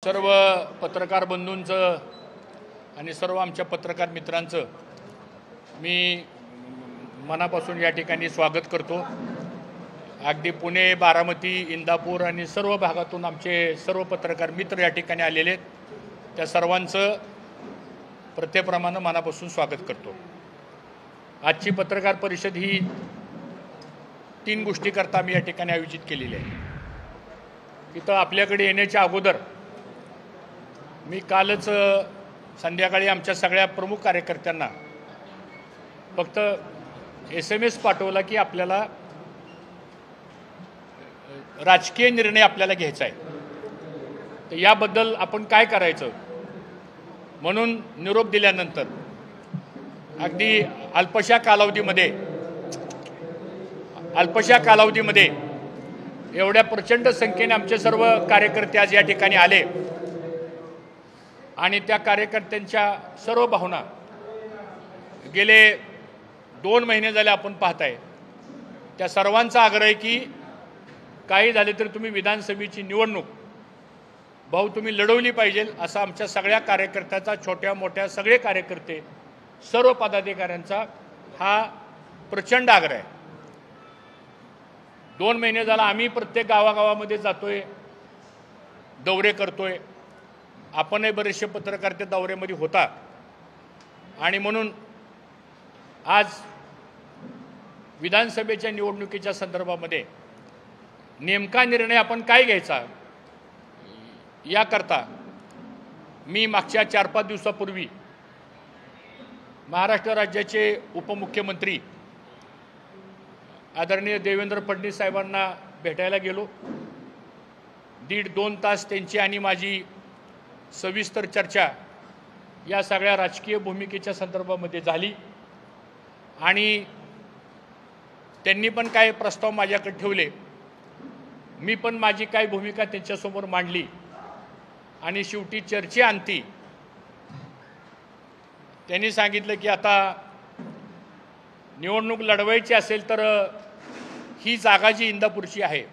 सर्व पत्रकार बंधूंचं आणि सर्व आमच्या पत्रकार मित्रांचं मी मनापासून या ठिकाणी स्वागत करतो। अगदी पुणे, बारामती, इंदापूर आणि सर्व भागातून आमचे सर्व पत्रकार मित्र या ठिकाणी आलेले आहेत। त्या सर्वांचं प्रत्येप्रमाणे मनापासून स्वागत करतो। आजची पत्रकार परिषद ही 3 गोष्टी करता मी या ठिकाणी आयोजित केलेली आहे। इथं आपल्याकडे येण्याच्या अगोदर मी कालच संध्याकाळी आमच्या सगळ्या प्रमुख कार्यकर्त्यांना फक्त SMS पाठवला की आपल्याला राजकीय निर्णय आपल्याला घ्यायचा आहे, तर याबद्दल आपण काय करायचं म्हणून निरोप दिल्यानंतर अगदी अल्पशा कालावधीमध्ये एवढ्या प्रचंड संख्येने आमचे सर्व कार्यकर्ते आज या ठिकाणी आले आणि त्या कार्यकर्त्यांच्या सर्व भावना गेले 2 महिने झाले आपण पाहताय। त्या सर्वांचा आग्रह आहे की काही झाले तरी तुम्ही विधानसभेची निवडणूक भाऊ तुम्ही लढवली पाहिजे, असा आमच्या सगळ्या कार्यकर्त्याचा, छोट्या मोठ्या सगळे कार्यकर्ते, सर्व पदाधिकाऱ्यांचा हा प्रचंड आग्रह आहे। 2 महिने झाला आम्ही प्रत्येक गावागावामध्ये जातोय, दौरे करतोय। आपणही बरेचसे पत्रकार त्या दौऱ्यामध्ये होता आणि म्हणून आज विधानसभेच्या निवडणुकीच्या संदर्भामध्ये नेमका निर्णय आपण काय घ्यायचा याकरता मी मागच्या 4-5 दिवसापूर्वी महाराष्ट्र राज्याचे उपमुख्यमंत्री आदरणीय देवेंद्र फडणवीस साहेबांना भेटायला गेलो। 1.5-2 तास त्यांची आणि माझी सविस्तर चर्चा या सगळ्या राजकीय भूमिकेच्या संदर्भामध्ये झाली आणि त्यांनी पण काय प्रस्ताव माझ्याकडे ठेवले, मी पण माझी काय भूमिका त्यांच्यासमोर मांडली आणि शेवटी चर्चेअंती त्यांनी सांगितलं की आता निवडणूक लढवायची असेल तर ही जागा जी इंदापूरची आहे,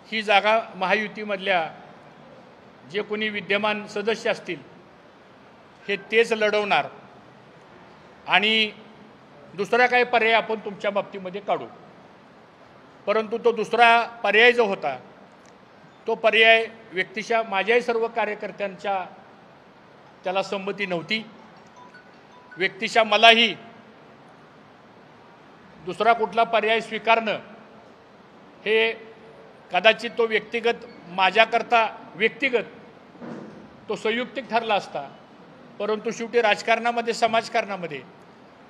ही जागा महायुतीमधल्या जे कोणी विद्यमान सदस्य असतील हे तेच लढवणार आणि दुसरा काय पर्याय आपण तुमच्या बाबतीमध्ये काढू। परंतु तो दुसरा पर्याय जो होता तो पर्याय व्यक्तिशः माझ्याही सर्व कार्यकर्त्यांच्या त्याला संमती नव्हती। व्यक्तिशः मलाही दुसरा कुठला पर्याय स्वीकारणं हे कदाचित तो व्यक्तिगत माझ्याकरता व्यक्तिगत तो संयुक्तिक ठरला असता, परंतु शेवटी राजकारणामध्ये, समाजकारणामध्ये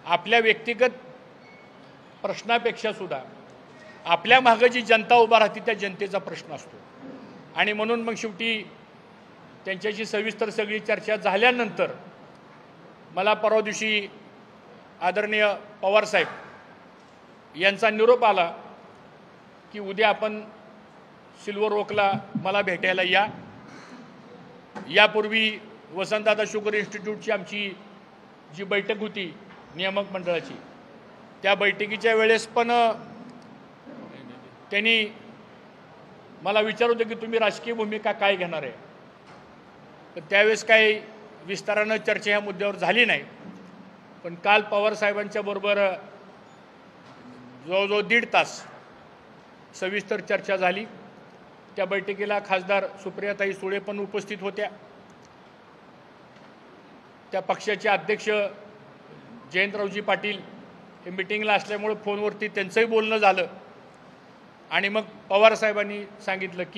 आपल्या व्यक्तिगत प्रश्नापेक्षा सुद्धा आपल्या मागं जी जनता उभा राहते त्या जनतेचा प्रश्न असतो आणि म्हणून मग शेवटी त्यांच्याशी सविस्तर सगळी चर्चा झाल्यानंतर मला परवा दिवशी आदरणीय पवारसाहेब यांचा निरोप आला की उद्या आपण सिल्वर ओकला मला भेटायला या। यापूर्वी वसंतदादा शुगर इन्स्टिट्यूटची आमची जी बैठक होती नियामक मंडळाची, त्या बैठकीच्या वेळेस पण त्यांनी मला विचारलं होतं की तुम्ही राजकीय भूमिका काय घेणार आहे, तर त्यावेळेस काही विस्तारानं चर्चा ह्या मुद्द्यावर झाली नाही। पण काल पवारसाहेबांच्या बरोबर जवळजवळ 1.5 तास सविस्तर चर्चा झाली। त्या बैठकीला खासदार सुप्रियाताई सुळे पण उपस्थित होत्या। त्या पक्षाचे अध्यक्ष जयंतरावजी पाटील हे मीटिंगला असल्यामुळे फोनवरती त्यांचंही बोलणं झालं आणि मग पवारसाहेबांनी सांगितलं की